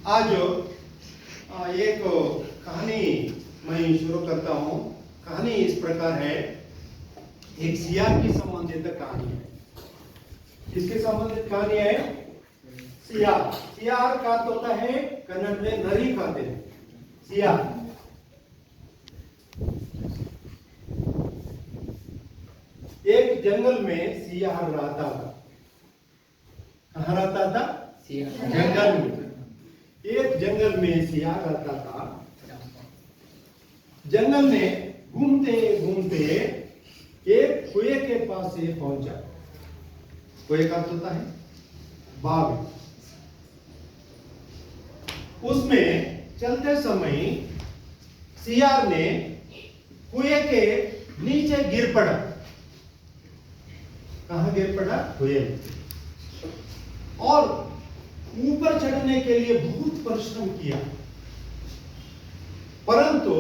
आज एक कहानी मैं शुरू करता हूँ। कहानी इस प्रकार है, एक सियार की संबंधित कहानी है। किसके संबंधित कहानी है? सियार। सियार का अर्थ होता है कन्नड़ में नरी कहते हैं। सियार। एक जंगल में सियार रहता था। कहाँ रहता था? जंगल में। एक जंगल में सियार रहता था। जंगल में घूमते घूमते एक कुएं के पास से पहुंचा। कुएं का होता है बाग। उसमें चलते समय सियार ने कुएं के नीचे गिर पड़ा। कहाँ गिर पड़ा? कुएं में। और ऊपर चढ़ने के लिए बहुत परिश्रम किया, परंतु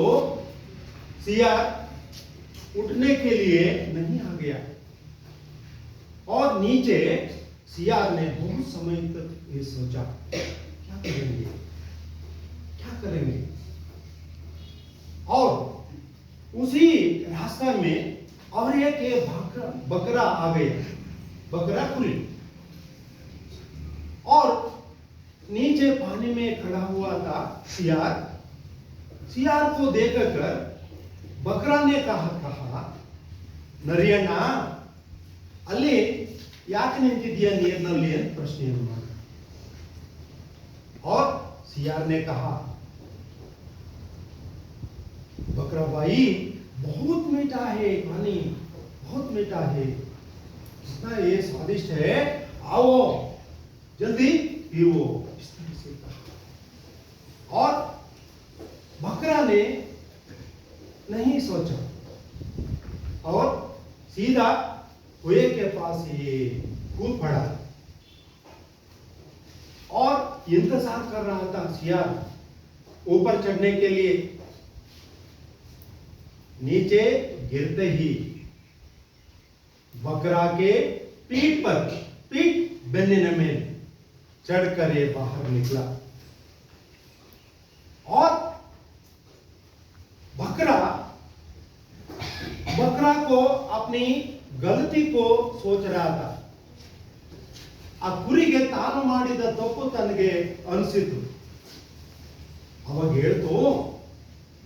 सियार उठने के लिए नहीं आ गया। और नीचे सियार ने बहुत समय तक ये सोचा, क्या करेंगे, क्या करेंगे। और उसी रास्ते में और एक बकरा आ गया। बकरा खुली और नीचे पानी में खड़ा हुआ था सियार। सियार को देखकर बकरा ने कहा, नरियಣ್ಣ ಅಲ್ಲಿ ಯಾಕೆ ನಿಂತಿದ್ದೀಯ ನೀರಿನಲ್ಲಿ ಅಂತ ಪ್ರಶ್ನೆಯನ್ನು ಮಾಡಿದ। और सियार ने कहा, बकरा भाई बहुत मीठा है पानी, बहुत मीठा है, कितना ये स्वादिष्ट है, आओ जल्दी पीओ। इस तरह से कहा। और बकरा ने नहीं सोचा और सीधा कुएं के पास ही कूद पड़ा और इंतजार कर रहा था सियार ऊपर चढ़ने के लिए। नीचे गिरते ही बकरा के पीठ बनने में चढ़कर ये बाहर निकला। और बकरा को अपनी गलती को सोच रहा था। आ ಕುರಿಗೆ ತಾನು ಮಾಡಿದ ತಪ್ಪು ತನಗೆ ಅನಿಸಿತು। ಅವಾಗ ಹೇಳ್ತು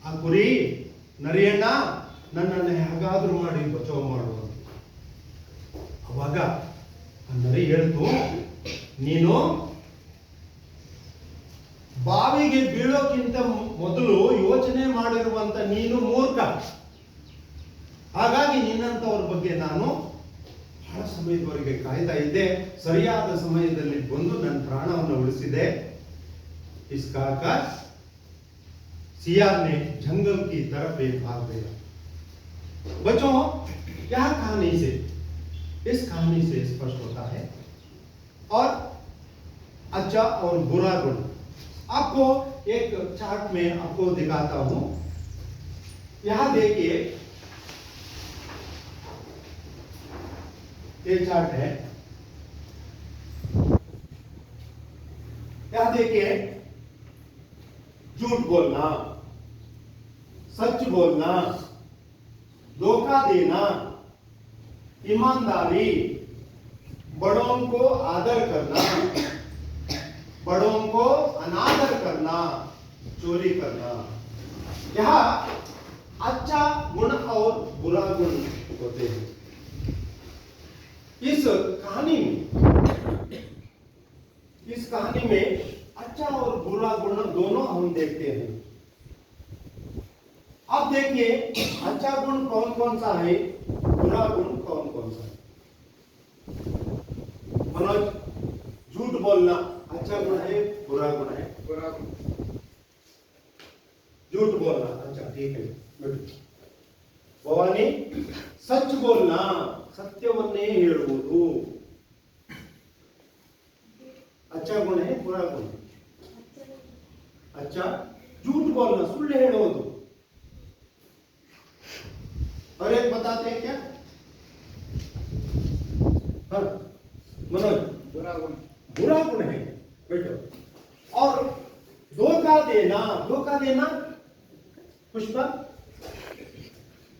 ಆ ಕುರಿ, ನರಿಯಣ್ಣ ನನ್ನನ್ನು ಹೇಗಾದ್ರೂ ಮಾಡಿ ಬಚಾವ್ ಮಾಡು ಅಂತ। ಅವಾಗ ಆ ನರಿ ಹೇಳ್ತು, ನೀನು ಬಾವಿಗೆ ಬೀಳೋಕ್ಕಿಂತ ಮೊದಲು ಯೋಚನೆ ಮಾಡಿರುವಂತ ನೀನು ಮೂರ್ಖ, ಹಾಗಾಗಿ ನಿನ್ನಂತವರ ಬಗ್ಗೆ ನಾನು ಬಹಳ ಸಮಯದವರೆಗೆ ಕಾಯ್ತಾ ಇದ್ದೆ, ಸರಿಯಾದ ಸಮಯದಲ್ಲಿ ಬಂದು ನನ್ನ ಪ್ರಾಣವನ್ನು ಉಳಿಸಿದೆ। इस कहकर सियार ने जंगल की तरफ एक भाग गया। बच्चों, क्या कहानी से, इस कहानी से स्पष्ट होता है और अच्छा और बुरा गुण आपको एक चार्ट में आपको दिखाता हूं। यहां देखिए, ये चार्ट है। यहां देखिए, झूठ बोलना, सच बोलना, धोखा देना, ईमानदारी, बड़ों को आदर करना, बड़ों को अनादर करना, चोरी करना। यह अच्छा गुण और बुरा गुण होते हैं। इस कहानी में अच्छा और बुरा गुण दोनों हम देखते हैं। अब देखिए, अच्छा गुण कौन कौन सा है, बुरा गुण कौन कौन सा है। मनोज, झूठ बोलना अच्छा गुण है, बुरा गुण है? बुरा गुण। झूठ बोलना अच्छा, ठीक है। ಭವಾನಿ, सच बोलना सत्यवन्ನೇ ಹೇಳುವುದು अच्छा गुण है, बुरा गुण? अच्छा। झूठ बोलना, सुಳ್ಳು ಹೇಳುವುದು। और एक बताते हैं क्या? हाँ मनोज, बुरा गुण है बेटो। और धोखा देना पुष्पा,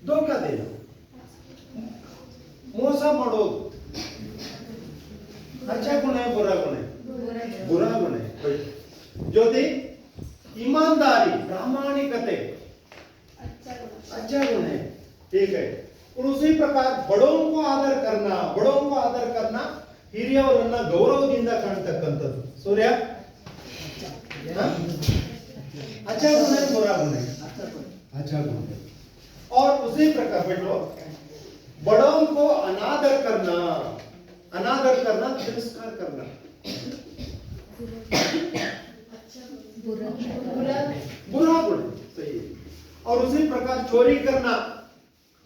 धोखा देना, ಮೋಸ ಮಾಡೋದು अच्छा गुण है बुरा गुण है? बुरा गुण है। ज्योति ईमानदारी प्रामाणिकते अच्छा गुण है, ठीक है। और उसी प्रकार बड़ों को आदर करना ಹಿರಿಯವರನ್ನ ಗೌರವದಿಂದ ಕಾಣತಕ್ಕಂಥದ್ದು ಸೂರ್ಯ अच्छा गुण है बुरा गुण है? अच्छा गुण है। और उसी प्रकार बेटो बड़ों को अनादर करना तिरस्कार करना बुरा गुण है, सही है। और उसी प्रकार चोरी करना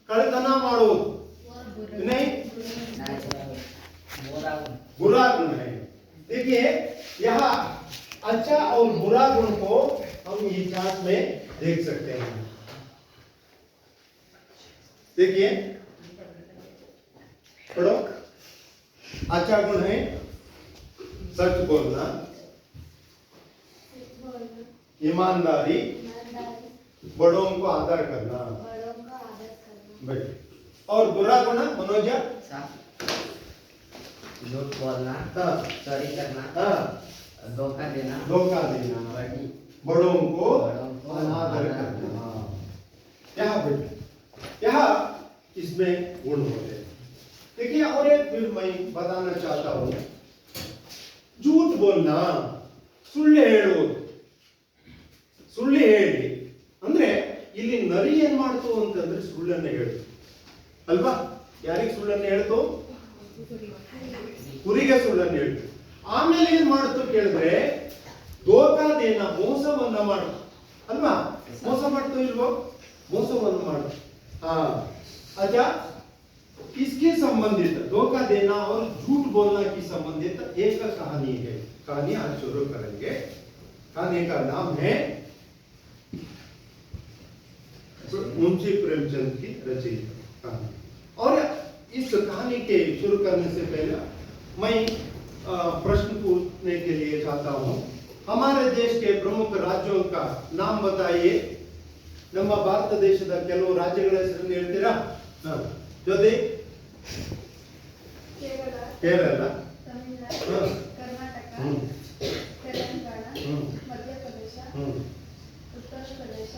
कड़तना मारो नहीं बुरा गुण है। देखिए यहाँ अच्छा और बुरा गुण को हम इस चार्ट में देख सकते हैं। देखिए पढ़ो, अच्छा गुण है सच बोलना, ईमानदारी, बड़ों को आदर करना। और बुरा गुण मनोजा झूठ बोलना, चोरी करना, धोखा देना, बड़ों को अनादर करना। यहाँ इसमें गुण होते हैं। देखिए और एक फिर मैं बताना चाहता हूं, झूठ बोलना, ಸುಳ್ಳು ಹೇಳಿ ಅಂದ್ರೆ ಇಲ್ಲಿ ನರಿ ಏನ್ ಮಾಡ್ತು ಅಂತಂದ್ರೆ ಸುಳ್ಳನ್ನ ಹೇಳ್ತು ಅಲ್ವಾ? ಯಾರಿಗೆ ಸುಳ್ಳನ್ನ ಹೇಳ್ತು? ಕುರಿಗೆ ಸುಳ್ಳನ್ನ ಹೇಳ್ತು. ಆಮೇಲೆ ಏನ್ ಮಾಡ್ತು ಕೇಳಿದ್ರೆ ದೋಖಾದೇನ ಮೋಸವನ್ನ ಮಾಡ್ತು ಅಲ್ವಾ? ಮೋಸ ಮಾಡ್ತು ಇಲ್ವೋ? ಮೋಸವನ್ನು ಮಾಡ್ತು। अच्छा इसके संबंधित धोखा देना और झूठ बोलना की संबंधित एक कहानी है। कहानी आज शुरू करेंगे। कहानी का नाम है मुंशी प्रेमचंद की रचित कहानी। और इस कहानी के शुरू करने से पहले मैं प्रश्न पूछने के लिए चाहता हूं, हमारे देश के प्रमुख राज्यों का नाम बताइए। ನಮ್ಮ ಭಾರತ ದೇಶದ ಕೆಲವು ರಾಜ್ಯಗಳ ಹೆಸರನ್ನು ಹೇಳ್ತೀರಾ? ಜೊತೆ ಕೇರಳ, ತಮಿಳುನಾಡು, ಕರ್ನಾಟಕ, ತೆಲಂಗಾಣ, ಮಧ್ಯಪ್ರದೇಶ, ಉತ್ತರ ಪ್ರದೇಶ,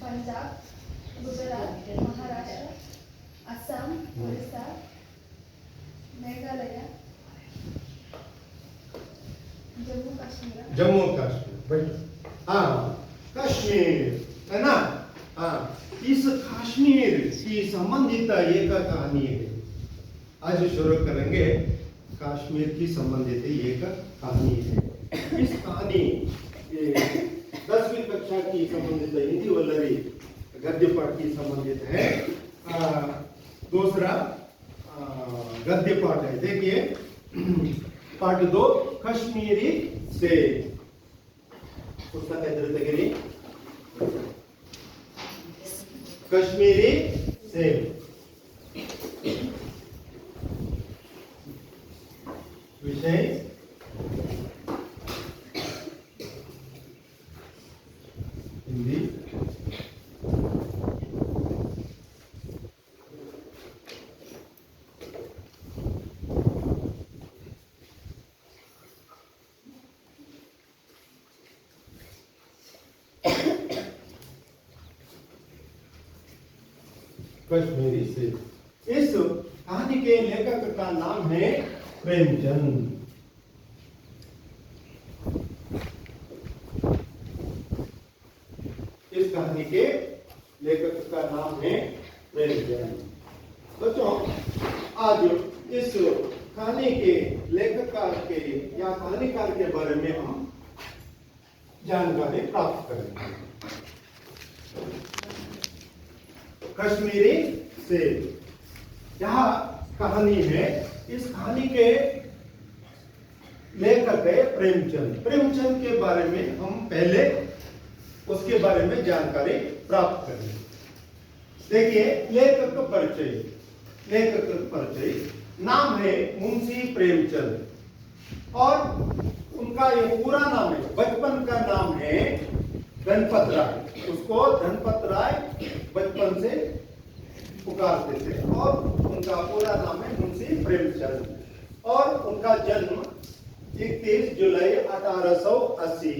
ಪಂಜಾಬ್, ಗುಜರಾತ್, ಮಹಾರಾಷ್ಟ್ರ, ಅಸ್ಸಾಂ, ಒರಿಸ್ಸಾ, ಮೇಘಾಲಯ, जम्मू कश्मीर। हाँ कश्मीर है ना? हाँ इस कश्मीर की संबंधित एक कहानी है। आज शुरू करेंगे कश्मीर की संबंधित एक कहानी है। इस कहानी 10वीं कक्षा की संबंधित हिंदी वल्लरी गद्य पाठ की संबंधित है। दूसरा गद्य पाठ है। देखिए पाठ 2 कश्मीरी से पुस्तक तेगिरी कश्मीरी से विषय हिंदी, कश्मीरी से। इस कहानी के लेखक का नाम है प्रेमचंद। इस कहानी के लेखक का नाम है प्रेमचंद। बच्चों आज इस कहानी के लेखककार के या कहानीकार के बारे में हम जानकारी प्राप्त करेंगे। कश्मीरी से यह कहानी है। इस कहानी के लेखक है प्रेमचंद। प्रेमचंद के बारे में हम पहले उसके बारे में जानकारी प्राप्त करेंगे। देखिए लेखक परिचय नाम है मुंशी प्रेमचंद और उनका ये पूरा नाम है, बचपन का नाम है धनपत राय। उसको धनपत राय बचपन से पुकारते थे और उनका पूरा नाम है मुंशी प्रेमचंद। और उनका जन्म 31 जुलाई 1880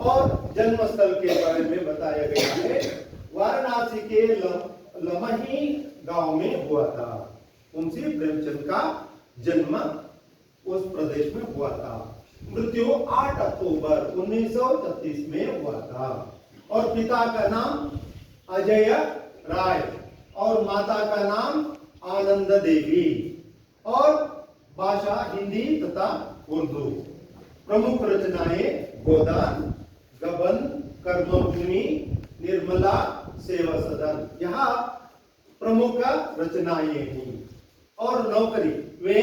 और जन्म स्थल के बारे में बताया गया है, वाराणसी के लमही गांव में हुआ था। मुंशी प्रेमचंद का जन्म उस प्रदेश में हुआ था। मृत्यु 8 अक्टूबर 1936 में हुआ था। और पिता का नाम अजय राय और माता का नाम आनंद देवी और भाषा हिंदी तथा उर्दू। प्रमुख रचनाएं गोदान, गबन, कर्मभूमि, निर्मला, सेवा सदन, यहाँ प्रमुख रचनाएं हैं। और नौकरी, वे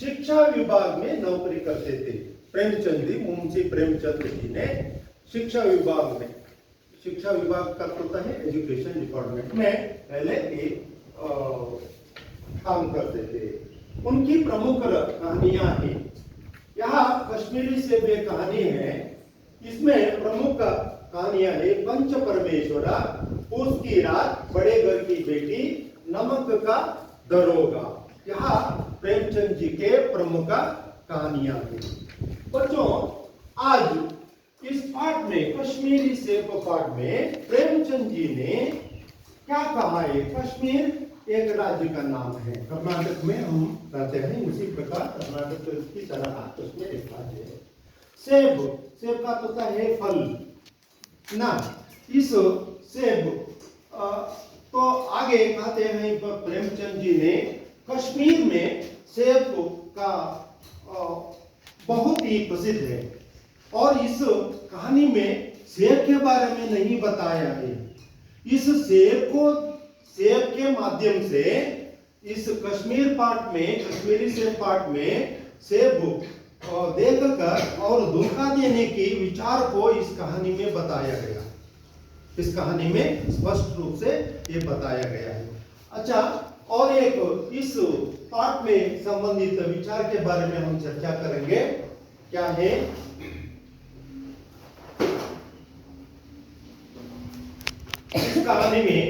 शिक्षा विभाग में नौकरी करते थे। प्रेमचंद जी, मुंशी प्रेमचंद जी ने शिक्षा विभाग में, शिक्षा विभाग का होता है एजुकेशन डिपार्टमेंट में, पहले एक काम करते थे। उनकी प्रमुख कहानियां हैं। यहाँ कश्मीरी से भी कहानी है, इसमें प्रमुख कहानियां है पंच परमेश्वरा, उसकी रात, बड़े घर की बेटी, नमक का दरोगा। यहाँ प्रेमचंद जी के प्रमुख कहानियां हैं। बच्चों, आज इस पाठ में, कश्मीरी सेब पाठ में प्रेमचंद जी ने क्या कहा है? कश्मीर एक राज्य का नाम है, कर्नाटक में हम रहते हैं, उसी प्रकार कर्नाटक की तरह कश्मीर एक राज्य है। सेब, सेब का होता है फल ना। इस सेब तो आगे कहते हैं प्रेमचंद जी ने कश्मीर में सेब का बहुत ही प्रसिद्ध है। और इस कहानी में सेब के बारे में नहीं बताया है। इस सेब को, सेब के माध्यम से इस कश्मीर पाठ में, कश्मीरी सेब पाठ में सेब देखकर और धोखा देने की विचार को इस कहानी में बताया गया। इस कहानी में स्पष्ट रूप से ये बताया गया है। अच्छा, और एक इस पाठ में संबंधित विचार के बारे में हम चर्चा करेंगे। क्या है? इस कहानी में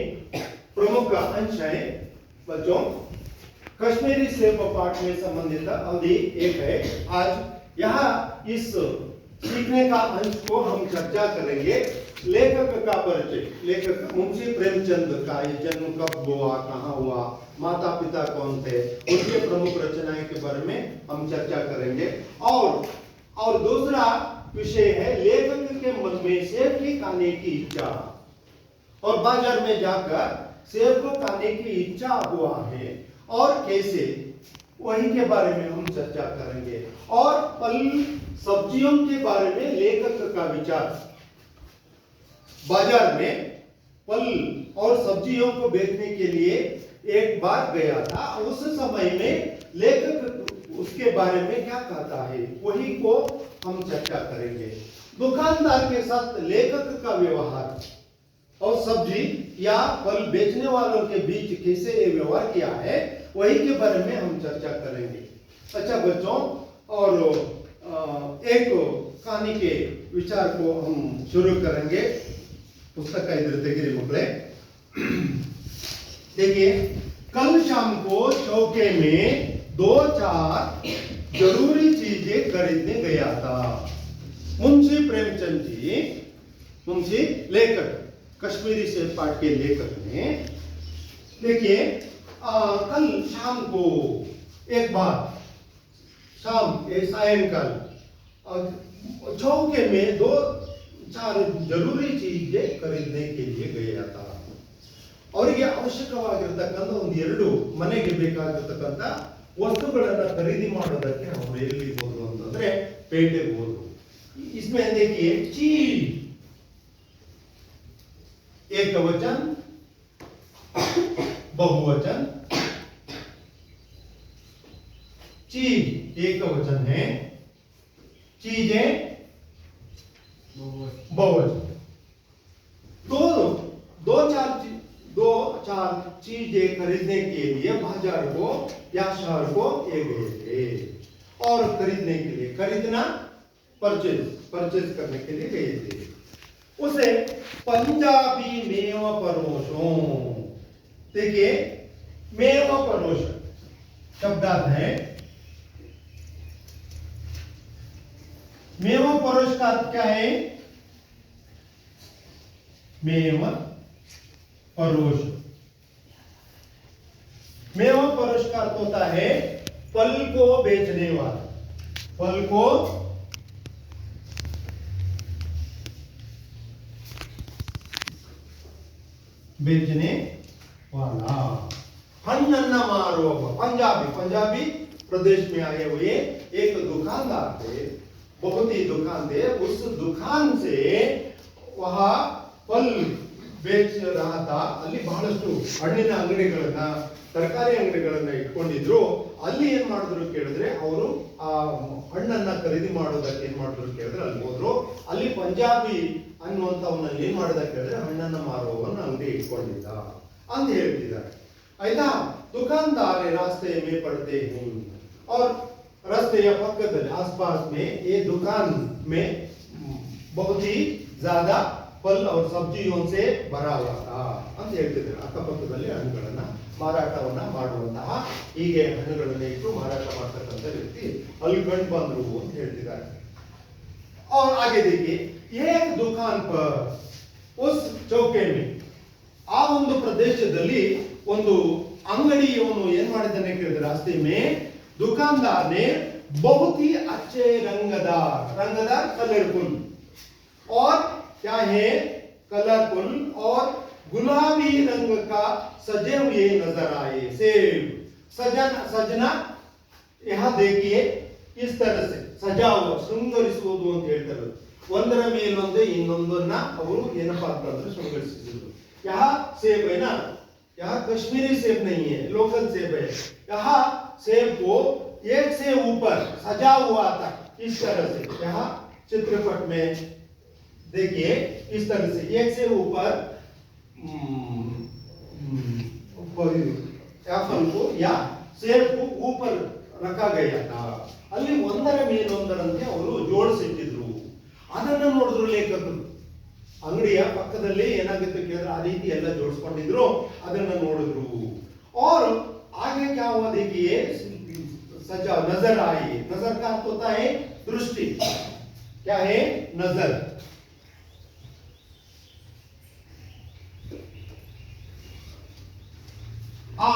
प्रमुख अंश है बच्चों, कश्मीरी सेब पाठ में संबंधित अवधि एक है। आज यहाँ इस सीखने का अंश को हम चर्चा करेंगे। लेखक का परिचय, लेखक मुंशी प्रेमचंद का ये जन्म कब हुआ, कहाँ हुआ, माता पिता कौन थे, उनके प्रमुख रचनाएं के बारे में हम चर्चा करेंगे। और दूसरा विषय है लेखक के मन में सेब की खाने की इच्छा, और बाजार में जाकर सेब को खाने की इच्छा हुआ है और कैसे, वही के बारे में हम चर्चा करेंगे। और फल सब्जियों के बारे में लेखक का विचार, बाजार में फल और सब्जियों को बेचने के लिए एक बार गया था। उस समय में लेखक उसके बारे में क्या कहता है, वही को हम चर्चा करेंगे। दुकानदार के साथ लेखक का व्यवहार और सब्जी या फल बेचने वालों के बीच कैसे ये व्यवहार किया है, वही के बारे में हम चर्चा करेंगे। अच्छा बच्चों, और एक कहानी के विचार को हम शुरू करेंगे। पुस्तक का इधर देखिए मुकले, देखिए, कल शाम को चौके में 2-4 जरूरी चीजें खरीदने गया था। मुंशी प्रेमचंद जी, मुंशी लेखक, कश्मीरी से पाठ के लेखक ने, देखिए, कल शाम को एक बार शाम सायंकाल चौके में 2-4 जरूरी चीजें खरीदने के लिए गया था। ಅವರಿಗೆ ಅವಶ್ಯಕವಾಗಿರತಕ್ಕಂತ ಒಂದು 2 ಮನೆಗೆ ಬೇಕಾಗಿರತಕ್ಕಂತ ವಸ್ತುಗಳನ್ನು ಖರೀದಿ ಮಾಡೋದಕ್ಕೆ ಅವರು ಎಲ್ಲಿ ಹೋದ್ರು ಅಂತಂದ್ರೆ ಪೇಟೆಗೆ ಹೋದ್ರು। इसमें देखिए चीज एक वचन, बहुवचन, चीज एक वचन है, चीजें बहुवचन। दो चार चीजें खरीदने के लिए बाजार को या शहर को ये गए थे। और खरीदने के लिए, खरीदना परचेज करने के लिए गए थे। उसे पंजाबी मेवा परोसो। देखिए मेवा परोस शब्दार्थ है। मेवा परोस का अर्थ क्या है? मेवा परोस, मेवा परोस का अर्थ होता है फल को बेचने वाला, फल को बेचने वाला। हन्नन्न मारुवव, पंजाबी प्रदेश में आए हुए एक दुकानदार थे, बहुत ही दुकान थे। उस दुकान से वहां फल बेच रहा था। ಅಲ್ಲಿ ಬಹಳಷ್ಟು ಹಣ್ಣಿನ ಅಂಗಡಿಗಳನ್ನ, ತರಕಾರಿ ಅಂಗಡಿಗಳನ್ನ ಇಟ್ಕೊಂಡಿದ್ರು. ಅಲ್ಲಿ ಏನ್ ಮಾಡಿದ್ರು ಕೇಳಿದ್ರೆ, ಅವರು ಆ ಹಣ್ಣನ್ನ ಖರೀದಿ ಮಾಡೋದಕ್ಕೆ ಏನ್ ಮಾಡಿದ್ರು ಕೇಳಿದ್ರೆ ಅಲ್ಲಿ ಹೋದ್ರು. ಅಲ್ಲಿ ಪಂಜಾಬಿ ಅನ್ನುವಂಥವನಲ್ಲಿ ಏನ್ ಮಾಡಿದ ಕೇಳಿದ್ರೆ ಹಣ್ಣನ್ನ ಮಾರುವವನ್ನ ಅಂಗಡಿ ಇಟ್ಕೊಂಡಿದ್ದ ಅಂತ ಹೇಳ್ತಿದ್ದಾರೆ. ಆಯ್ತಾ? दुकानदार रास्ते में पड़ते हैं और रास्ते या पक्कದಲ್ಲಿ आसपास में ये दुकान में बहुत ही ज्यादा फल और सब्जियों से भरा हुआ था ಅಂತ ಹೇಳ್ತಿದ್ದಾರೆ. ಅಕ್ಕಪಕ್ಕದಲ್ಲಿ ಹಣ್ಣುಗಳನ್ನ ಮಾರಾಟವನ್ನ ಮಾಡುವಂತಹ, ಹೀಗೆ ಹಣ್ಣುಗಳನ್ನ ಇಟ್ಟು ಮಾರಾಟ ಮಾಡ್ತಕ್ಕಂಥ ವ್ಯಕ್ತಿ ಅಲ್ಲಿ ಕಂಡು ಬಂದ್ರು ಅಂತ ಹೇಳ್ತಿದ್ದಾರೆ. और आगे देखिए, एक दुकान पर उस चौके में, ಆ ಒಂದು ಪ್ರದೇಶದಲ್ಲಿ ಒಂದು ಅಂಗಡಿಯವನು ಏನ್ ಮಾಡಿದ್ದಾನೆ ಕೇಳಿದ್ರೆ, रास्ते में दुकानदार ने बहुत ही अच्छे रंगदार कलरफुल और क्या है कलरफुल और गुलाबी रंग का सजे हुए नजर आए सेब। सजना यहाँ देखिए इस तरह से सजा हुआ, ಶೃಂಗರಿಸುವುದು ಅಂತ ಹೇಳ್ತಾರೆ. ಒಂದರ ಮೇಲೊಂದು ಇನ್ನೊಂದನ್ನ ಅವರು ಏನಪ್ಪಾ ಅಂತಂದ್ರೆ ಶೃಂಗರಿಸಿದ್ರು. यहाँ सेब है ना, यहाँ कश्मीरी सेब नहीं है, लोकल सेब है। यहाँ सेब को एक से ऊपर सजा हुआ था इस तरह से। यहाँ चित्रपट में देखिए इस तरह से एक से ऊपर एप्पल को या सेब को ऊपर रखा गया था. ಅಲ್ಲಿ ಒಂದರ ಮೇಲೊಂದರಂತೆ ಅವರು ಜೋಡಿಸಿಟ್ಟಿದ್ರು. ಅದನ್ನ ನೋಡಿದ್ರು ಲೇಖಕರು. ಅಂಗಡಿಯ ಪಕ್ಕದಲ್ಲಿ ಏನಾಗುತ್ತೆ ಕೇಳಿದ್ರೆ ಆ ರೀತಿ ಎಲ್ಲ ಜೋಡಿಸ್ಕೊಂಡಿದ್ರು. ಅದನ್ನ ನೋಡಿದ್ರು. और आगे क्या हुआ देखिए, सजा नजर आई. नजर का अर्थ होता है दृष्टि. क्या है? नजर. ಆ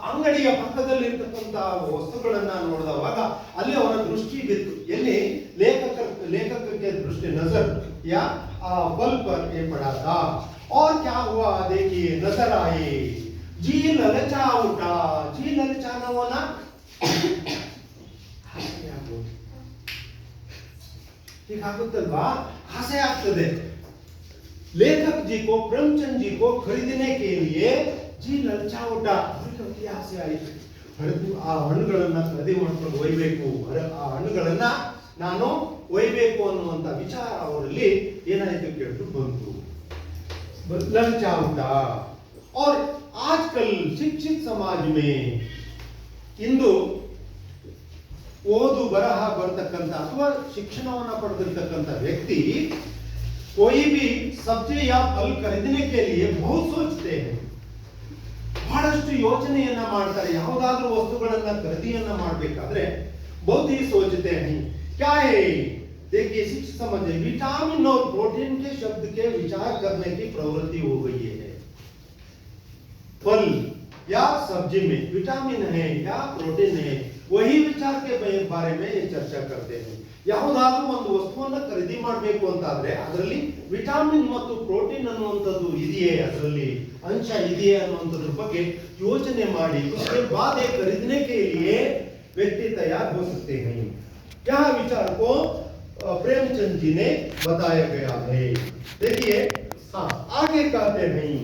ಅಂಗಡಿಯ ಪಕ್ಕದಲ್ಲಿ ಇರತಕ್ಕಂತ ವಸ್ತುಗಳನ್ನ ನೋಡಿದವಾಗ ಅಲ್ಲಿ ಅವರ ದೃಷ್ಟಿ ಬಿತ್ತು. ಎಲ್ಲಿ? लेखक के दृष्टि नजर या बल पर ये पड़ा था. और क्या हुआ देखिए, नजर आए. जी ललचा उठा. जी ललचाना होना ಹೀಗಾಗುತ್ತಲ್ವಾ, ಆಸೆ ಆಗ್ತದೆ. लेखक जी को, प्रेमचंद जी को खरीदने के लिए जी ललचा उठा. ಅವರಿಗೆ ಆಸೆ ಆಯಿತು. ಆ ಹಣ್ಣುಗಳನ್ನ ಖರೀದಿ ಮಾಡ್ಕೊಂಡು ಒಯ್ಬೇಕು, ಆ ಹಣ್ಣುಗಳನ್ನ ನಾನು ಒಯ್ಬೇಕು ಅನ್ನುವಂತ ವಿಚಾರ ಅವರಲ್ಲಿ ಏನಾಯ್ತು ಕೇಳಿದ್ರು ಬಂತು. ललचा उठा. और आजकल शिक्षित समाज में ಇಂದು ಓದು ಬರಹ ಬರ್ತಕ್ಕಂಥ ಅಥವಾ ಶಿಕ್ಷಣವನ್ನ ಪಡೆದಿರ್ತಕ್ಕಂಥ ವ್ಯಕ್ತಿ कोई भी सब्जी या फल खरीदने के लिए बहुत सोचते हैं. ಬಹಳಷ್ಟು ಯೋಚನೆಯನ್ನ ಮಾಡ್ತಾರೆ. ಯಾವುದಾದ್ರೂ ವಸ್ತುಗಳನ್ನ ಖರೀದಿಯನ್ನ ಮಾಡಬೇಕಾದ್ರೆ बहुत ही सोचते हैं. क्या है? देखिए शिक्षित समझ, विटामिन और प्रोटीन के शब्द के विचार करने की प्रवृत्ति हो गई है. फल या सब्जी में विटामिन है या प्रोटीन है, वही विचार के बारे में ये चर्चा करते हैं. ಯಾವುದಾದ್ರೂ ಒಂದು ವಸ್ತುವನ್ನ ಖರೀದಿ ಮಾಡಬೇಕು ಅಂತಾದ್ರೆ ಅದರಲ್ಲಿ ವಿಟಾಮಿನ್ ಮತ್ತು ಪ್ರೋಟೀನ್ ಅನ್ನುವಂಥದ್ದು ಇದೆಯೇ, ಅದರಲ್ಲಿ ಅಂಶ ಇದೆಯೇ ಅನ್ನುವಂಥದ್ರ ಬಗ್ಗೆ ಯೋಚನೆ ಮಾಡಿ उसके बाद एक खरीदने के लिए व्यक्ति तैयार हो सकते हैं. यह विचार को प्रेमचंद जी ने बताया गया है. देखिए हाँ, आगे कहते हैं,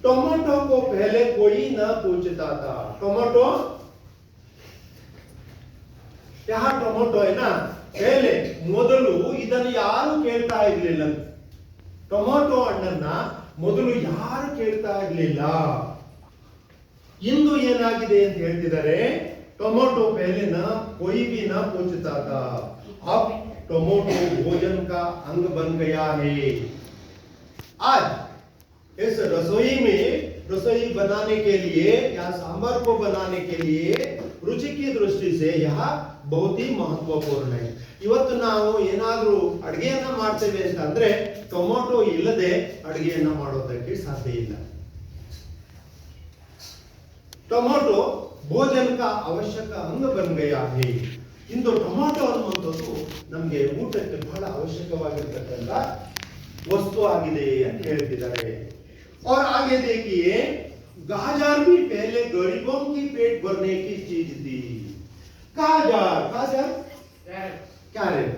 टोमेटो को पहले कोई न पूछता था. टोमेटो, यहाँ टोमेटो है ना, पहले ಮೊದಲು ಇದನ್ನು ಯಾರು ಕೇಳ್ತಾ ಇರಲಿಲ್ಲ. ಟೊಮೆಟೊ ಹಣ್ಣನ್ನ ಮೊದಲು ಯಾರು ಕೇಳ್ತಾ ಇರಲಿಲ್ಲ. ಇಂದು ಏನಾಗಿದೆ ಅಂತ ಹೇಳ್ತಿದ್ದಾರೆ, टोमेटो पहले ना कोई भी ना पूछता था, अब टोमेटो भोजन का अंग बन गया है। आज इस रसोई में रसोई बनाने के लिए या सांभर को बनाने के लिए रुचि की दृष्टि से यह बहुत ही महत्वपूर्ण है। ಇವತ್ತು ನಾವು ಏನಾದರೂ ಅಡಿಗೆಯನ್ನ ಮಾಡ್ತೇವೆ ಅಂತಂದ್ರೆ ಟೊಮೊಟೊ ಇಲ್ಲದೆ ಅಡಿಗೆಯನ್ನ ಮಾಡೋದಕ್ಕೆ ಸಾಧ್ಯ ಇಲ್ಲ। ಟೊಮೊಟೊ ಭೋಜನ का आवश्यक अंग बन गया है। ಇಂದು ಟೊಮೊಟೊ ಅನ್ನುವಂಥದ್ದು ನಮಗೆ ಊಟಕ್ಕೆ ಬಹಳ ಅವಶ್ಯಕವಾಗಿರ್ತಕ್ಕಂಥ वस्तु आಗಿದೆ ಅಂತ ಹೇಳ್ತಿದ್ದಾರೆ। और आगे देखिए, गाजर भी पहले गरीबों की पेट भरने की चीज थी। गाजर कैरेट,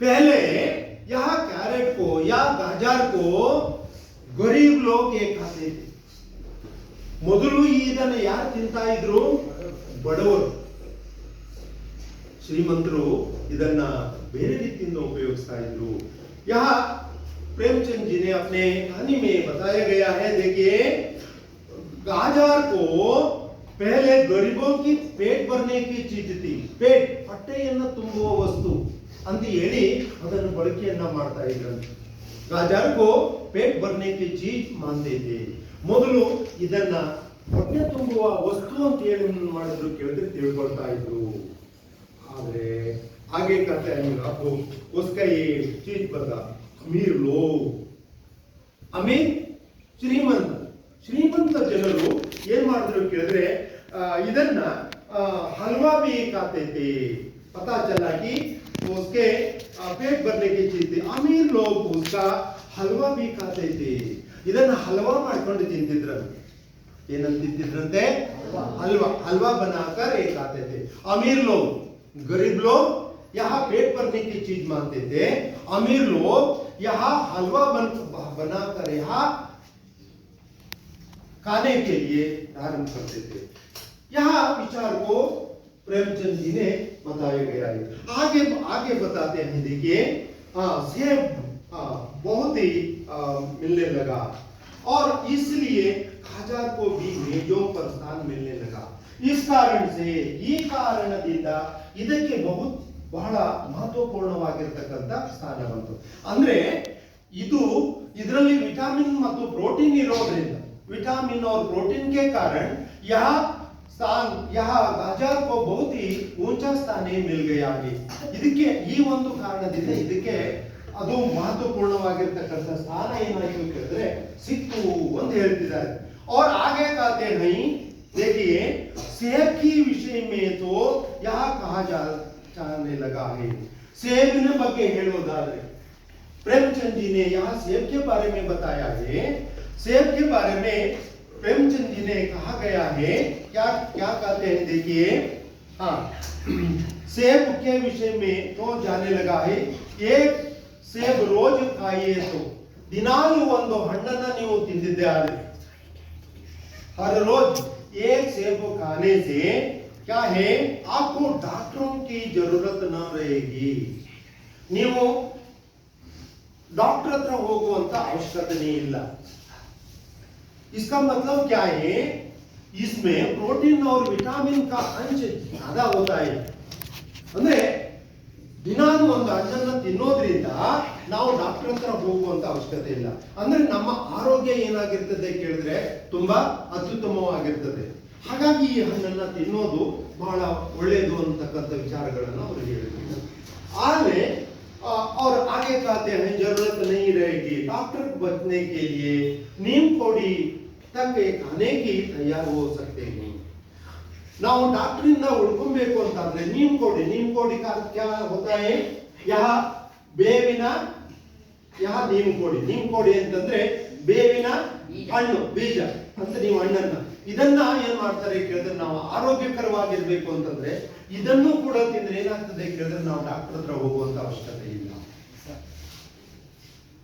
पहले यह कैरेट को या गाजर को गरीब लोग ये खाते थे। ಮೊದಲು ಇದನ್ನು ಯಾರು ತಿಂತಾ ಇದ್ರು? ಬಡವರು, ಶ್ರೀಮಂತರು ಇದನ್ನ ಬೇರೆ ರೀತಿಯಿಂದ ಉಪಯೋಗಿಸ್ತಾ ಇದ್ರು। यहाँ प्रेमचंद जी ने अपने कहानी में बताया गया है, देखिए गाजर को पहले गरीबों की पेट भरने की चीज थी। पेट ಹೊಟ್ಟೆಯನ್ನು ತುಂಬುವ ವಸ್ತು ಅಂತ ಹೇಳಿ ಅದನ್ನು ಬಳಕೆಯನ್ನ ಮಾಡ್ತಾ ಇದ್ರು। गाजर को पेट भरने की चीज मानते थे। ಮೊದಲು ಇದನ್ನ ಹೊಟ್ಟೆ ತುಂಬುವ ವಸ್ತು ಅಂತ ಹೇಳಿ ಮಾಡಿದ್ರು, ಕೇಳಿದ್ರೆ ತಿಳ್ಕೊಳ್ತಾ ಇದ್ರು। आगे आगे कहते हैं आपको उसका ये चीज बता, अमीर लोग, अमीर ಶ್ರೀಮಂತ ಜನರು ಏನ್ ಮಾಡಿದ್ರು ಕೇಳಿದ್ರೆ ಇದನ್ನ हलवा भी खाते थे। पता चला कि उसके पेट भरने की चीज थी। अमीर लोग उसका हलवा भी खाते थे। ಇದನ್ನ ಹಲ್ವಾ ಮಾಡ್ಕೊಂಡು ತಿಂತಿದ್ರು। ಏನಂತ ತಿಂತಿದ್ರಂತೆ? हलवा बनाकर ये खाते थे। अमीर लोग, गरीब लोग यहाँ पेट भरने की चीज मानते थे। अमीर लोग यहाँ हलवा बनाकर यहाँ खाने के लिए प्रारंभ करते थे। यहाँ विचार को प्रेमचंद जी ने बताया गया है। आगे बताते हैं, देखिए सेब बहुत ही मिलने लगा और इसलिए गाजर को भी मेजों पर स्थान मिलने लगा। इस कारण से ಈ ಕಾರಣದಿಂದ ಇದಕ್ಕೆ ಬಹಳ ಮಹತ್ವಪೂರ್ಣವಾಗಿರತಕ್ಕಂತ ಸ್ಥಾನ ಬಂತು। ಅಂದ್ರೆ ಇದರಲ್ಲಿ ವಿಟಮಿನ್ ಮತ್ತು ಪ್ರೋಟೀನ್ ಇರೋದ್ರಿಂದ, विटामिन और प्रोटीन के कारण यह गाजर को बहुत ही ऊंचा स्थान मिल गया है। ಇದಕ್ಕೆ ಈ ಒಂದು ಕಾರಣದಿಂದ ಇದಕ್ಕೆ ಅದು ಮಹತ್ವಪೂರ್ಣವಾಗಿರತಕ್ಕಂತ ಸ್ಥಾನ ಏನಾಯಿತು ಕೇಳಿದ್ರೆ ಸಿಕ್ತು ಅಂತ ಹೇಳ್ತಿದ್ದಾರೆ। और आगे कहते हैं, देखिए सेब की विषय में तो यह कहा जाने लगा है। सेबिನ ಬಗ್ಗೆ ಹೇಳೋದಾದ್ರೆ प्रेमचंद जी ने यहाँ सेब के बारे में बताया है। सेब के बारे में प्रेमचंद जी ने कहा गया है, क्या कहते हैं, देखिए सेब के विषय में तो जाने लगा है। एक सेब रोज खाइए तो ದಿನಾಲೂ ಒಂದು ಹಣ್ಣನ್ನ ನೀವು ತಿಂದಿದ್ದೆ ಆದರೆ, हर रोज एक सेब खाने से क्या है, आपको डॉक्टरों की जरूरत न रहेगी। ನೀವು डॉक्टर हत्र ಹೋಗುವಂತ ಅವಶ್ಯಕತೆ ಇಲ್ಲ। इसका मतलब क्या है, इसमें प्रोटीन और विटामिन का अंश ज्यादा होता है। ಅಂದ್ರೆ ದಿನಾಲೂ ಒಂದು ಹಣ್ಣನ್ನು ತಿನ್ನೋದ್ರಿಂದ ನಾವು ಡಾಕ್ಟರ್ ಹತ್ರ ಹೋಗುವಂತ ಅವಶ್ಯಕತೆ ಇಲ್ಲ। ಅಂದ್ರೆ ನಮ್ಮ ಆರೋಗ್ಯ ಏನಾಗಿರ್ತದೆ ಕೇಳಿದ್ರೆ ತುಂಬಾ ಅತ್ಯುತ್ತಮವಾಗಿರ್ತದೆ। ಹಾಗಾಗಿ ಈ ಹಣ್ಣನ್ನ ತಿನ್ನೋದು ಬಹಳ ಒಳ್ಳೆಯದು ಅಂತಕ್ಕಂಥ ವಿಚಾರಗಳನ್ನು ಅವರು ಹೇಳಿದ್ರು। ಆದ್ರೆ और आगे कहते हैं, जरूरत नहीं रहेगी डॉक्टर बचने के लिए नीम कोड़ी तक खाने की तैयार हो सकते हैं। ನಾವು ಡಾಕ್ಟರ್ ಇಂದ ಉಳ್ಕೊಬೇಕು ಅಂತಂದ್ರೆ नीम कोड़ी का क्या होता है, यहाँ ಬೇವಿನ नीम कोड़ी ಅಂತಂದ್ರೆ ಬೇವಿನ ಹಣ್ಣು, ಬೀಜ ಅಂತ ನೀವು ಹಣ್ಣನ್ನ ಇದನ್ನ ಏನ್ ಮಾಡ್ತಾರೆ ಕೇಳಿದ್ರೆ, ನಾವು ಆರೋಗ್ಯಕರವಾಗಿರ್ಬೇಕು ಅಂತಂದ್ರೆ ಇದನ್ನು ಕೂಡ ತಿಂದ್ರೆ ಏನಾಗ್ತದೆ ಕೇಳಿದ್ರೆ ನಾವು ಡಾಕ್ಟರ್ ಹತ್ರ ಹೋಗುವಂತ ಅವಶ್ಯಕತೆ ಇಲ್ಲ।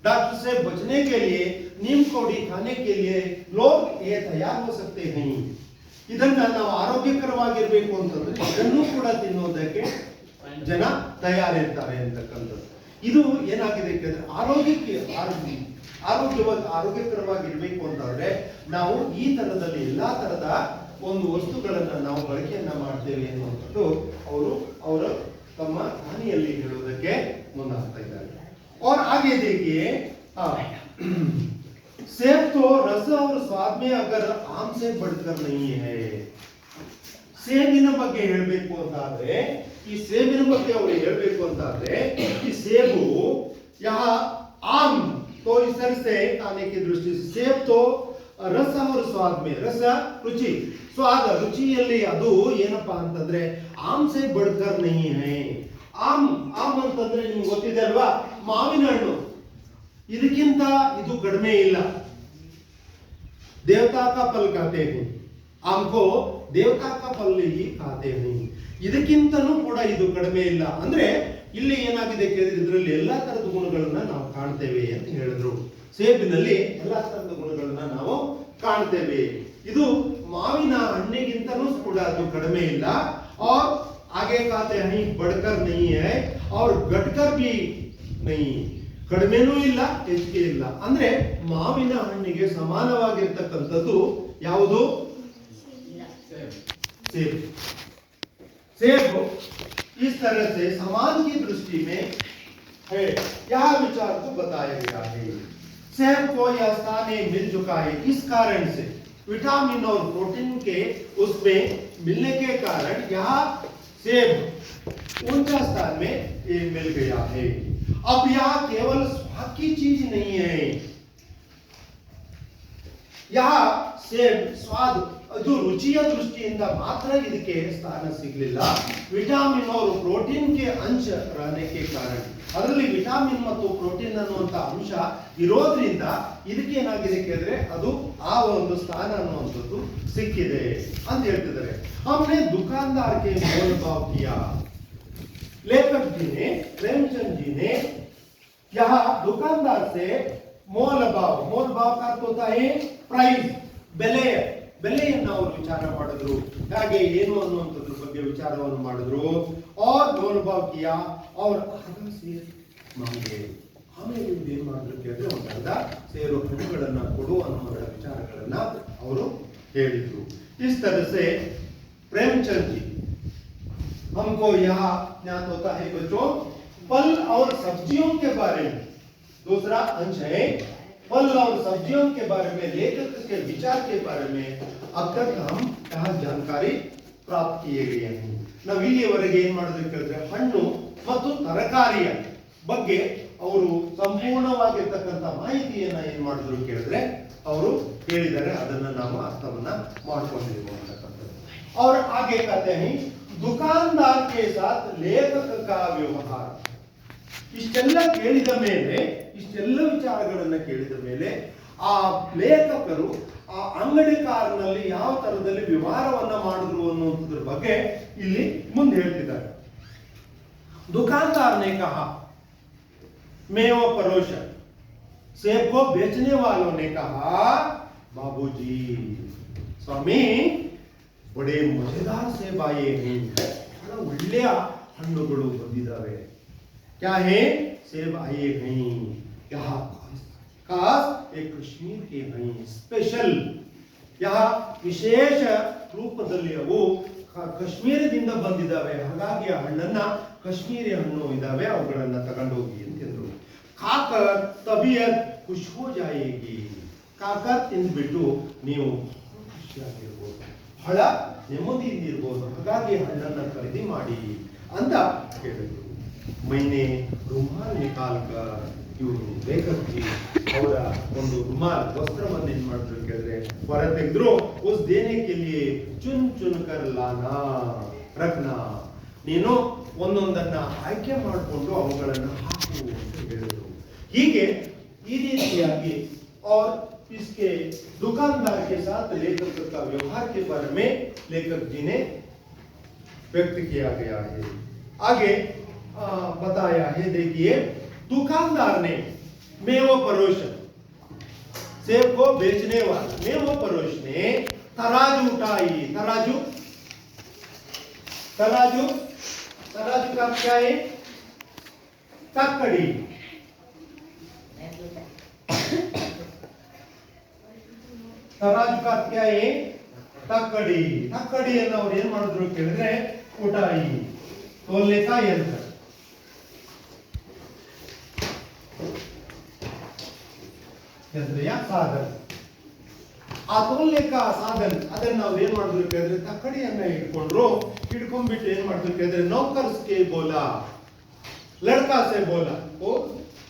डॉक्टर से बचने के लिए नीम कोड़ी खाने के लिए लोग ये तैयार हो सकते हैं। ಇದನ್ನ ನಾವು ಆರೋಗ್ಯಕರವಾಗಿರ್ಬೇಕು ಅಂತಂದ್ರೆ ಇದನ್ನು ಕೂಡ ತಿನ್ನೋದಕ್ಕೆ ಜನ ತಯಾರಿರ್ತಾರೆ ಅಂತಕ್ಕಂಥದ್ದು। ಇದು ಏನಾಗಿದೆ ಕೇಳಿದ್ರೆ ಆರೋಗ್ಯಕರವಾಗಿರ್ಬೇಕು ಅಂತಂದ್ರೆ ನಾವು ಈ ತರದಲ್ಲಿ ಎಲ್ಲಾ ತರದ ಒಂದು ವಸ್ತುಗಳನ್ನ ನಾವು ಬಳಕೆಯನ್ನ ಮಾಡ್ತೇವೆ ಅನ್ನುವಂಥದ್ದು ಅವರ ತಮ್ಮ ಧ್ವನಿಯಲ್ಲಿ ಹೇಳುವುದಕ್ಕೆ ಮುಂದಾಗ್ತಾ ಇದ್ದಾರೆ. और आगे देखिए, सेब तो रस और स्वाद में अगर आम से बढ़कर नहीं है. ಸೇಬಿನ ಬಗ್ಗೆ ಹೇಳಬೇಕು ಅಂತಾದ್ರೆ, ಈ ಸೇಬಿನ ಬಗ್ಗೆ ಅವರು ಹೇಳಬೇಕು ಅಂತಾದ್ರೆ, ಈ ಸೇಬು यहाँ आम तो इस तरह से खाने की दृष्टि से सेब तो रस और स्वाद में, रस रुचि, स्वाद रुचिಯಲ್ಲಿ ಅದು ಏನಪ್ಪಾ ಅಂತಂದ್ರೆ ಆಮ್ ಸೆ ಬಡ್ಕರ್ नहीं है. ಆಮ್ ಅಂತಂದ್ರೆ ನಿಮ್ಗೆ ಗೊತ್ತಿದೆ ಅಲ್ವಾ, ಮಾವಿನ ಹಣ್ಣು, ಇದಕ್ಕಿಂತ ಇದು ಕಡಿಮೆ ಇಲ್ಲ. देवता का फल खाते हैं, आमको देवता का फल ही खाते हैं. ಇದಕ್ಕಿಂತನೂ ಕೂಡ ಇದು ಕಡಿಮೆ ಇಲ್ಲ. ಅಂದ್ರೆ ಇಲ್ಲಿ ಏನಾಗಿದೆ ಕೇಳಿದ್ರೆ ಇದರಲ್ಲಿ ಎಲ್ಲಾ ತರದ ಗುಣಗಳನ್ನ ನಾವು ಕಾಣ್ತೇವೆ ಅಂತ ಹೇಳಿದ್ರು. ಸೇಬಿನಲ್ಲಿ ಎಲ್ಲಾ ತರದ ಗುಣಗಳನ್ನ ನಾವು ಕಾಣ್ತೇವೆ. ಇದು ಮಾವಿನ ಹಣ್ಣಿಗಿಂತನೂ ಕೂಡ ಅದು ಕಡಿಮೆ ಇಲ್ಲ. और आगे कहते हैं बढ़कर नहीं है और घटकर भी नहीं. ಕಡಿಮೆನೂ ಇಲ್ಲ, ಹೆಚ್ಚಿಗೆ ಇಲ್ಲ. ಅಂದ್ರೆ ಮಾವಿನ ಹಣ್ಣಿಗೆ ಸಮಾನವಾಗಿರ್ತಕ್ಕಂಥದ್ದು ಯಾವುದು? सेब. सेब इस तरह से समाज की दृष्टि में है, यह विचार को बताया गया है. सेब को यह स्थान मिल चुका है, इस कारण से विटामिन और प्रोटीन के उसमें मिलने के कारण यह सेब ऊंचा स्थान में ये मिल गया है. अब यह केवल स्वाद की चीज नहीं है, यह सेब स्वाद ಅದು ರುಚಿಯ ದೃಷ್ಟಿಯಿಂದ ಮಾತ್ರ ಇದಕ್ಕೆ ಸ್ಥಾನ ಸಿಗಲಿಲ್ಲ. ವಿಟಾಮಿನ್ और प्रोटीन के अंश रहने के कारण, ಅದರಲ್ಲಿ ವಿಟಾಮಿನ್ ಮತ್ತು ಪ್ರೋಟೀನ್ ಅನ್ನುವಂತ ಅಂಶ ಇರೋದ್ರಿಂದ ಇದಕ್ಕೆ ಏನಾಗಿದೆ ಕೇಳಿದ್ರೆ ಅದು ಆ ಒಂದು ಸ್ಥಾನ ಅನ್ನುವಂಥದ್ದು ಸಿಕ್ಕಿದೆ ಅಂತ ಹೇಳ್ತಿದ್ದಾರೆ. हमने दुकानदार के मोल भाव किया. लेखक जी ने, प्रेमचंद जी ने यहाँ दुकानदार से मोल भाव का अर्थ होता है प्राइस, ಬೆಲೆಯನ್ನು ಅವರು ವಿಚಾರ ಮಾಡಿದ್ರು. ಹಾಗೆ ಏನು ಅನ್ನುವಂಥದ್ರ ಬಗ್ಗೆ ವಿಚಾರವನ್ನು ಮಾಡಿದ್ರು. और मोल भाव किया और आधा सेर मांगे. ಆಮೇಲೆ ಏನ್ ಮಾಡಿದ್ರು ಕೇಳಿದ್ರೆ ಒಂದು ಅರ್ಧ ಸೇರು ಹಣ್ಣುಗಳನ್ನ ಕೊಡು ಅನ್ನುವಂಥ ವಿಚಾರಗಳನ್ನ ಅವರು ಹೇಳಿದ್ರು. इस तरह से प्रेमचंद जी हमको यहाँ ज्ञात होता है बच्चों, फल और सब्जियों के बारे में दूसरा अंश है. फल और सब्जियों के बारे में, लेखक के विचार के बारे में अब तक हम यहाँ जानकारी प्राप्त किए गए हैं. ನಾವು ಇಲ್ಲಿಯವರೆಗೆ ಏನ್ ಮಾಡಿದ್ರು ಕೇಳಿದ್ರೆ ಹಣ್ಣು ಮತ್ತು ತರಕಾರಿಯ ಬಗ್ಗೆ ಅವರು ಸಂಪೂರ್ಣವಾಗಿರ್ತಕ್ಕಂಥ ಮಾಹಿತಿಯನ್ನ ಏನ್ ಮಾಡಿದ್ರು ಕೇಳಿದ್ರೆ ಅವರು ಹೇಳಿದ್ದಾರೆ. ಅದನ್ನ ನಾವು ಅರ್ಥವನ್ನ ಮಾಡ್ಕೊಂಡಿರುವಂತಕ್ಕಂಥದ್ದು. और आगे कहते हैं दुकानदार के साथ लेखक का व्यवहार. ಇಷ್ಟೆಲ್ಲ ಕೇಳಿದ ಮೇಲೆ, ಇಷ್ಟೆಲ್ಲ ವಿಚಾರಗಳನ್ನ ಕೇಳಿದ ಮೇಲೆ ಆ ಲೇಖಕರು ಆ ಅಂಗಡಿಕಾರನಲ್ಲಿ ಯಾವ ತರದಲ್ಲಿ ವ್ಯವಹಾರವನ್ನ ಮಾಡಿದ್ರು ಅನ್ನುವಂಥದ್ರ ಬಗ್ಗೆ ಇಲ್ಲಿ ಮುಂದೆ ಹೇಳ್ತಿದ್ದಾರೆ. दुकानदार ने कहा, मैं वो परोस. सेब को बेचने वालों ने कहा, बाबूजी स्वामी बड़े मजेदार सेब आए हैं, बड़ा ಒಳ್ಳೆಯ ಹಣ್ಣುಗಳು ಬಂದಿದ್ದಾವೆ. क्या है? सेब आए हैं, यहाँ खास एक कश्मीर के हैं, स्पेशल, यहाँ ವಿಶೇಷ ರೂಪದಲ್ಲಿ ಅವು ಕಾಶ್ಮೀರದಿಂದ ಬಂದಿದ್ದಾವೆ. ಹಾಗಾಗಿ ಆ ಹಣ್ಣನ್ನ ಕಾಶ್ಮೀರಿ ಹಣ್ಣು ಇದ್ದಾವೆ, ಅವುಗಳನ್ನ ತಗೊಂಡೋಗಿ ಅಂತಿದ್ರು. ಖಾಕರ್ ತಬಿಯತ್ ಖುಷ್ ಹೋ ಜಾಯೇಗಿ. ಕಾಕರ್ ತಿಂದ್ಬಿಟ್ಟು ನೀವು ಖುಷಿಯಾಗಿರ್ಬೋದು, ಬಹಳ ನೆಮ್ಮದಿಯಿಂದ ಇರ್ಬೋದು, ಹಾಗಾಗಿ ಹಣ್ಣನ್ನ ಖರೀದಿ ಮಾಡಿ ಅಂತ ಹೇಳಿದ್ರು. मैंने रुमाल निकाल कर ಇವರು ಲೇಖಕಿ ಅವರ ಒಂದು ರುಮಾಲ್ ವಸ್ತ್ರವನ್ನು ಏನ್ ಮಾಡಿದ್ರು ಕೇಳಿದ್ರೆ ಹೊರ ತೆಗೆದ್ರು. ಉಸ್ ದೇನೆ ಕೆ ಲಿಯೆ ಚುನ್ ಚುನ್ ಕರ್ ಲಾನಾ ರಖ್ನಾ. ನೀನು ಒಂದೊಂದನ್ನ ಆಯ್ಕೆ ಮಾಡಿಕೊಂಡು ಅವುಗಳನ್ನ ಹಾಕು ಅಂತ ಹೇಳಿದ್ರು. ಹೀಗೆ ಈ ರೀತಿಯಾಗಿ और इसके दुकानदार के साथ लेखक का व्यवहार के बारे में लेखक जी ने व्यक्त किया गया है. आगे बताया है. देखिए, दुकानदार ने मेवो परोस, सेब को बेचने वाला मेवो परोस ने तराजू उठाई. तराजू तराजू तराजू का क्या है? तक्कड़ी. तराजू का क्या है? ತಕ್ಕಡಿ ತಕ್ಕಡಿಯನ್ನು ಅವ್ರು ಏನ್ ಮಾಡಿದ್ರು ಕೇಳಿದ್ರೆ ಉಟಾಯಿ ತೋಲ್ನೇಕ ಯಂತ್ರ ಯಂತ್ರೆಯ ಸಾಧನ ಆ ತೋಲ್ನೇಕ ಸಾಧನ ಅದನ್ನ ನಾವು ಏನ್ ಮಾಡಿದ್ರು ಕೇಳಿದ್ರೆ ತಕ್ಕಡಿಯನ್ನ ಹಿಡ್ಕೊಂಡ್ಬಿಟ್ಟು ಏನ್ ಮಾಡಿದ್ರು ಕೇಳಿದ್ರೆ ನೌಕರ್ಸ್ಗೆ ಬೋಲಾ लड़का से बोला वो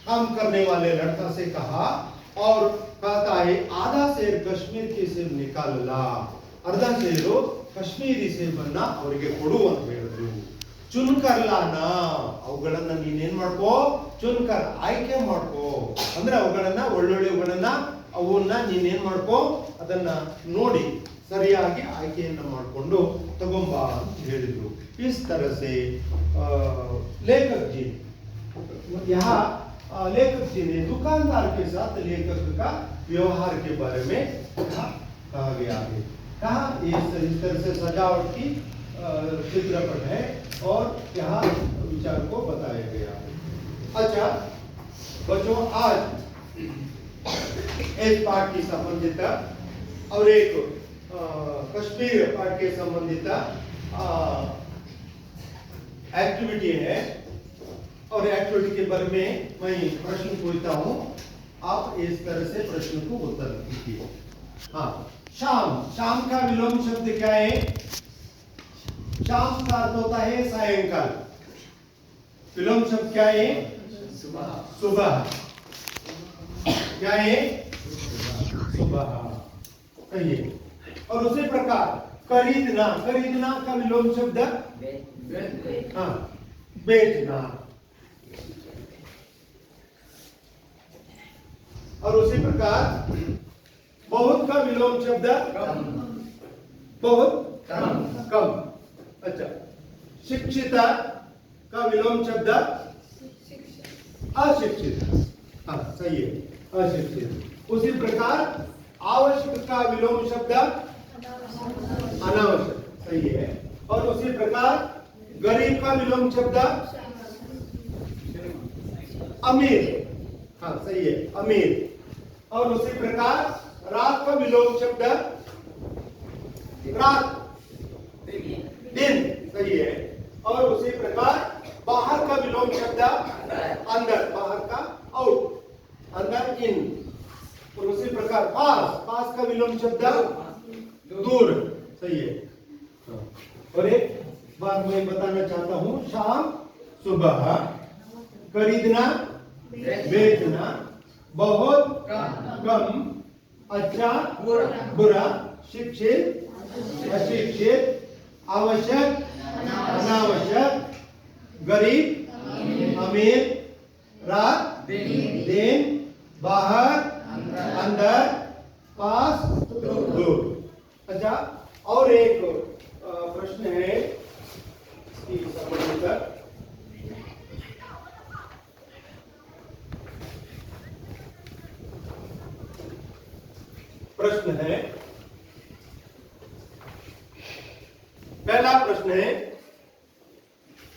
काम करने वाले लड़का से कहा और कहता है आधा सेर कश्मीर की सेब निकाल ला अर्ध ಸೇರು ಕಾಶ್ಮೀರಿ ಸೇಬನ್ನ ಅವರಿಗೆ ಕೊಡು ಅಂತ ಹೇಳಿದ್ರು ಚುನ್ಕರ್ಲಾನ ಅವುಗಳನ್ನ ನೀನೇನ್ ಮಾಡ್ಕೋ ಚುನ್ಕರ್ ಆಯ್ಕೆ ಮಾಡ್ಕೋ ಅಂದ್ರೆ ಅವುಗಳನ್ನ ಒಳ್ಳೊಳ್ಳೆವುಗಳನ್ನ ಅವನ್ನ ನೀನೇನ್ ಮಾಡ್ಕೋ ಅದನ್ನ ನೋಡಿ ಸರಿಯಾಗಿ ಆಯ್ಕೆಯನ್ನ ಮಾಡಿಕೊಂಡು ತಗೊಂಬಾ ಅಂತ ಹೇಳಿದ್ರು इस तरह से लेखक जी यहाँ लेखक जी ने दुकानदार के साथ लेखक का व्यवहार के बारे में कहा गया है कहा इस तरह से सजावट की चित्रपट है और यहाँ विचार को बताया गया है अच्छा बच्चों आज एक पाठ की संबंधित और एक कश्मीर पाठ के संबंधित एक्टिविटी है और एक्टिविटी के बारे में मैं प्रश्न पूछता हूं आप इस तरह से प्रश्न को उत्तर दीजिए हाँ शाम शाम का विलोम शब्द क्या है शाम का अर्थ होता है सायंकाल विलोम शब्द क्या है सुबह सुबह क्या है सुबह कहिए और उसी प्रकार खरीदना खरीदना का विलोम शब्द हाँ बेचना और उसी प्रकार बहुत का विलोम शब्द बहुत कम अच्छा शिक्षित का विलोम शब्द अशिक्षित हाँ सही है अशिक्षित उसी प्रकार आवश्यक का विलोम शब्द अनावश्यक सही है और उसी प्रकार गरीब का विलोम शब्द अमीर हाँ सही है अमीर और उसी प्रकार रात का विलोम शब्द रात दिन सही है और उसी प्रकार बाहर का विलोम शब्द अंदर बाहर का आउट अंदर इन और उसी प्रकार पास पास का विलोम शब्द दूर सही है और एक बात मैं बताना चाहता हूं शाम सुबह खरीदना बेचना बहुत कम अच्छा बुरा शिक्षित अशिक्षित आवश्यक अनावश्यक गरीब अमीर रात दिन बाहर अंदर पास दूर अच्छा और एक प्रश्न है इसकी संबंधित प्रश्न है पहला प्रश्न है